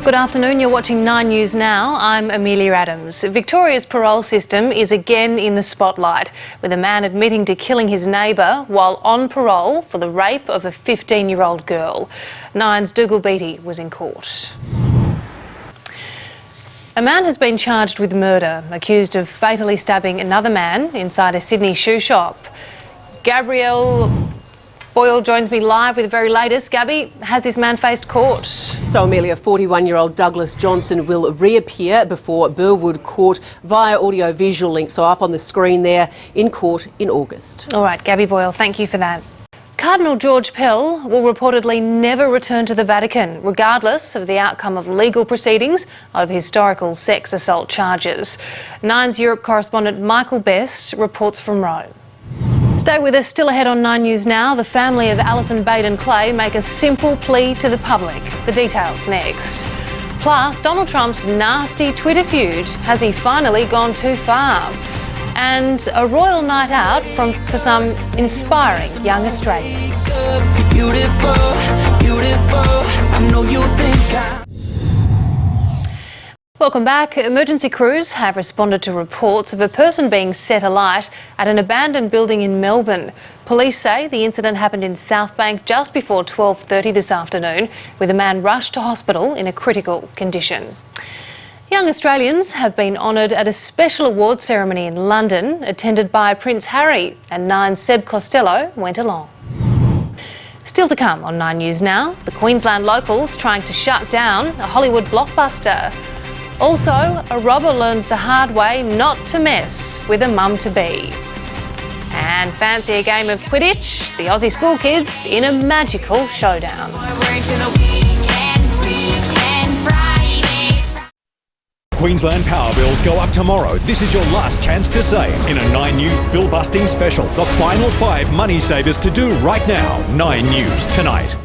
Good afternoon, you're watching 9 News Now. I'm Amelia Adams. Victoria's parole system is again in the spotlight, with a man admitting to killing his neighbour while on parole for the rape of a 15-year-old girl. Nine's Dougal Beattie was in court. A man has been charged with murder, accused of fatally stabbing another man inside a Sydney shoe shop. Gabrielle Boyle joins me live with the very latest. Gabby, has this man faced court? So, Amelia, 41-year-old Douglas Johnson will reappear before Burwood Court via audio-visual link, so up on the screen there, in court in August. All right, Gabby Boyle, thank you for that. Cardinal George Pell will reportedly never return to the Vatican, regardless of the outcome of legal proceedings over historical sex assault charges. Nine's Europe correspondent Michael Best reports from Rome. Stay with us. Still ahead on 9 News Now, the family of Alison Baden-Clay make a simple plea to the public. The details next. Plus, Donald Trump's nasty Twitter feud. Has he finally gone too far? And a royal night out for some inspiring young Australians. Beautiful, beautiful. I know you think Welcome back. Emergency crews have responded to reports of a person being set alight at an abandoned building in Melbourne. Police say the incident happened in South Bank just before 12:30 this afternoon, with a man rushed to hospital in a critical condition. Young Australians have been honoured at a special awards ceremony in London, attended by Prince Harry, and Nine's Seb Costello went along. Still to come on 9 News Now, the Queensland locals trying to shut down a Hollywood blockbuster. Also, a robber learns the hard way not to mess with a mum-to-be. And fancy a game of Quidditch? The Aussie school kids in a magical showdown. Queensland power bills go up tomorrow. This is your last chance to save in a 9 News bill-busting special. The final 5 money savers to do right now. 9 News tonight.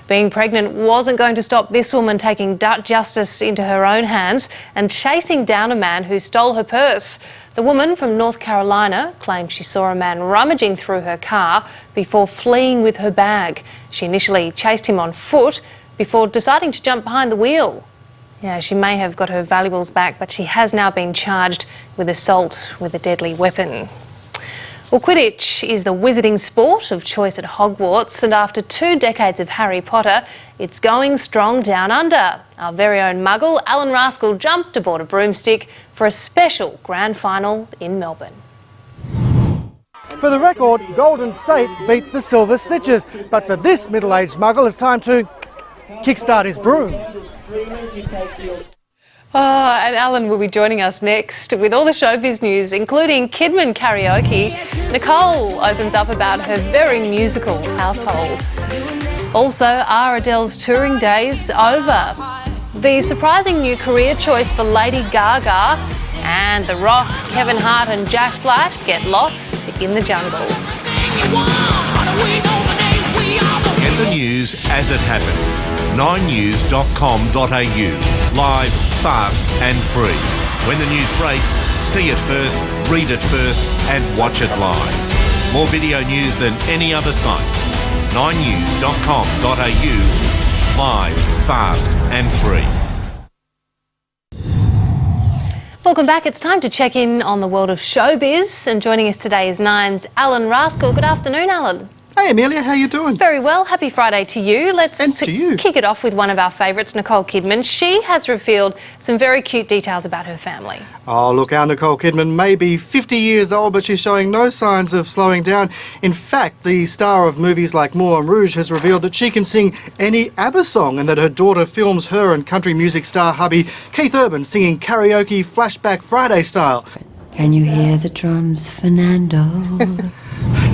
Being pregnant wasn't going to stop this woman taking justice into her own hands and chasing down a man who stole her purse. The woman from North Carolina claims she saw a man rummaging through her car before fleeing with her bag. She initially chased him on foot before deciding to jump behind the wheel. Yeah, she may have got her valuables back, but she has now been charged with assault with a deadly weapon. Well, Quidditch is the wizarding sport of choice at Hogwarts, and after 2 decades of Harry Potter, it's going strong down under. Our very own Muggle, Alan Rascal, jumped aboard a broomstick for a special grand final in Melbourne. For the record, Golden State beat the Silver Snitches, but for this middle-aged Muggle, it's time to kickstart his broom. And Alan will be joining us next with all the showbiz news, including Kidman karaoke. Nicole opens up about her very musical households. Also, are Adele's touring days over? The surprising new career choice for Lady Gaga, and The Rock, Kevin Hart and Jack Black get lost in the jungle. Get the news as it happens. 9news.com.au. Live, fast and free. When the news breaks, see it first, read it first and watch it live. More video news than any other site. 9news.com.au. Live, fast and free. Welcome back. It's time to check in on the world of showbiz, and joining us today is Nine's Alan Rascal. Good afternoon, Alan. Hey Amelia, how you doing? Very well. Happy Friday to you. Let's kick it off with one of our favourites, Nicole Kidman. She has revealed some very cute details about her family. Oh, look, our Nicole Kidman may be 50 years old, but she's showing no signs of slowing down. In fact, the star of movies like Moulin Rouge has revealed that she can sing any ABBA song, and that her daughter films her and country music star hubby Keith Urban singing karaoke Flashback Friday style. Can you hear the drums, Fernando?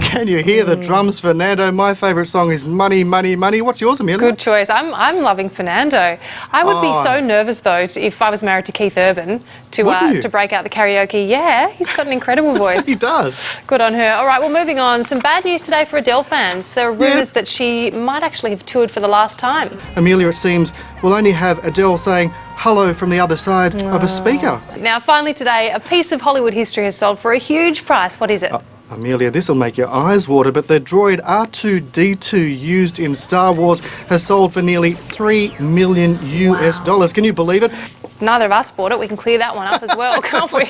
Can you hear the drums, Fernando? My favourite song is Money, Money, Money. What's yours, Amelia? Good choice. I'm loving Fernando. I would be so nervous, though, if I was married to Keith Urban to break out the karaoke. Yeah, he's got an incredible voice. He does. Good on her. All right, well, moving on. Some bad news today for Adele fans. There are rumours that she might actually have toured for the last time. Amelia, it seems we'll only have Adele saying hello from the other side of a speaker. Now, finally today, a piece of Hollywood history has sold for a huge price. What is it? Amelia, this will make your eyes water, but the droid R2-D2 used in Star Wars has sold for nearly $3 million US. Can you believe it? Neither of us bought it. We can clear that one up as well, can't we?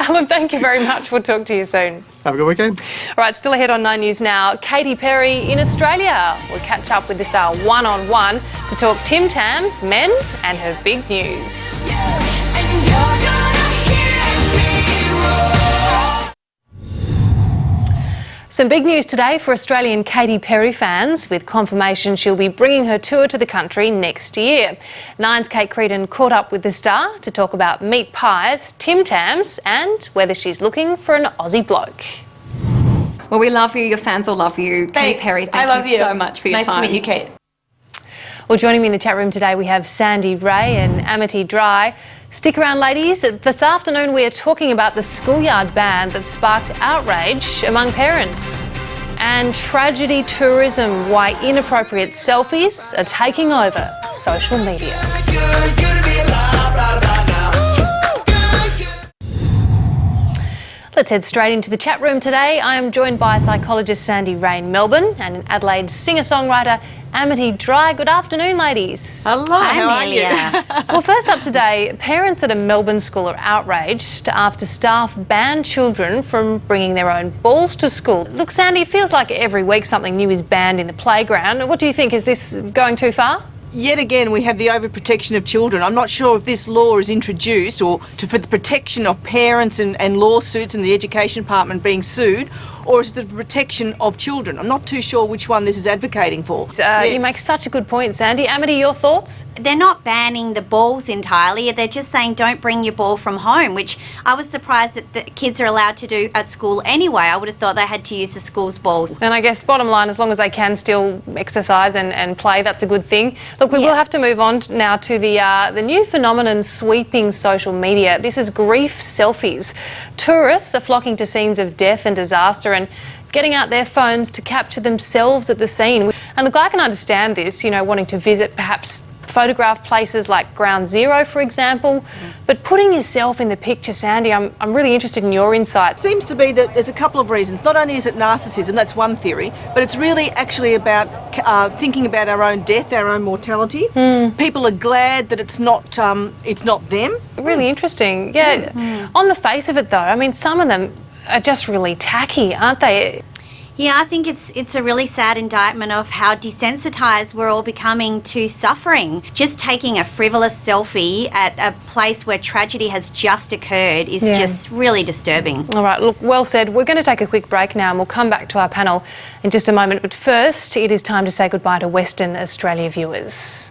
Alan, thank you very much. We'll talk to you soon. Have a good weekend. All right, still ahead on 9 News now. Katy Perry in Australia. We'll catch up with the star one-on-one to talk Tim Tams, men, and her big news. Some big news today for Australian Katy Perry fans, with confirmation she'll be bringing her tour to the country next year. Nine's Kate Creedon caught up with the star to talk about meat pies, Tim Tams, and whether she's looking for an Aussie bloke. Well, we love you. Your fans will love you. Katy Perry, thank you so much for your time. Nice to meet you, Kate. Well, joining me in the chat room today, we have Sandy Ray and Amity Dry. Stick around, ladies. This afternoon, we are talking about the schoolyard ban that sparked outrage among parents. And tragedy tourism, why inappropriate selfies are taking over social media. Let's head straight into the chat room today. I am joined by psychologist Sandy Ray in Melbourne and in Adelaide singer-songwriter Amity Dry. Good afternoon, ladies. Hello, how are you? Well, first up today, parents at a Melbourne school are outraged after staff banned children from bringing their own balls to school. Look, Sandy, it feels like every week something new is banned in the playground. What do you think? Is this going too far? Yet again, we have the overprotection of children. I'm not sure if this law is introduced for the protection of parents and lawsuits and the Education Department being sued, or is it the protection of children? I'm not too sure which one this is advocating for. You make such a good point, Sandy. Amity, your thoughts? They're not banning the balls entirely. They're just saying don't bring your ball from home, which I was surprised that the kids are allowed to do at school anyway. I would have thought they had to use the school's balls. And I guess bottom line, as long as they can still exercise and play, that's a good thing. Look, we will have to move on now to the new phenomenon sweeping social media. This is grief selfies. Tourists are flocking to scenes of death and disaster and getting out their phones to capture themselves at the scene. And look, I can understand this, wanting to visit perhaps photograph places like Ground Zero, for example, but putting yourself in the picture, Sandy, I'm really interested in your insights. It seems to be that there's a couple of reasons. Not only is it narcissism, that's one theory, but it's really actually about thinking about our own death, our own mortality. People are glad that it's not them. Really interesting. Yeah. On the face of it, though, I mean, some of them are just really tacky, aren't they? Yeah, I think it's a really sad indictment of how desensitised we're all becoming to suffering. Just taking a frivolous selfie at a place where tragedy has just occurred is just really disturbing. All right, look, well said. We're going to take a quick break now and we'll come back to our panel in just a moment. But first, it is time to say goodbye to Western Australia viewers.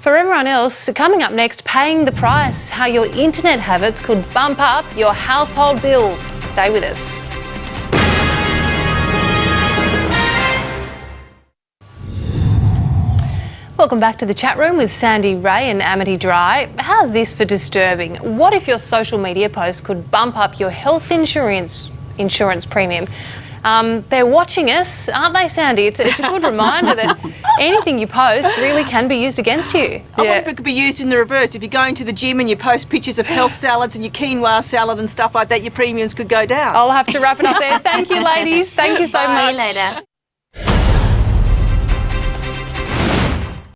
For everyone else, coming up next, paying the price, how your internet habits could bump up your household bills. Stay with us. Welcome back to the chat room with Sandy Ray and Amity Dry. How's this for disturbing? What if your social media post could bump up your health insurance premium? They're watching us, aren't they, Sandy? It's a good reminder that anything you post really can be used against you. I wonder if it could be used in the reverse. If you're going to the gym and you post pictures of health salads and your quinoa salad and stuff like that, your premiums could go down. I'll have to wrap it up there. Thank you, ladies. Thank you so much. See you later.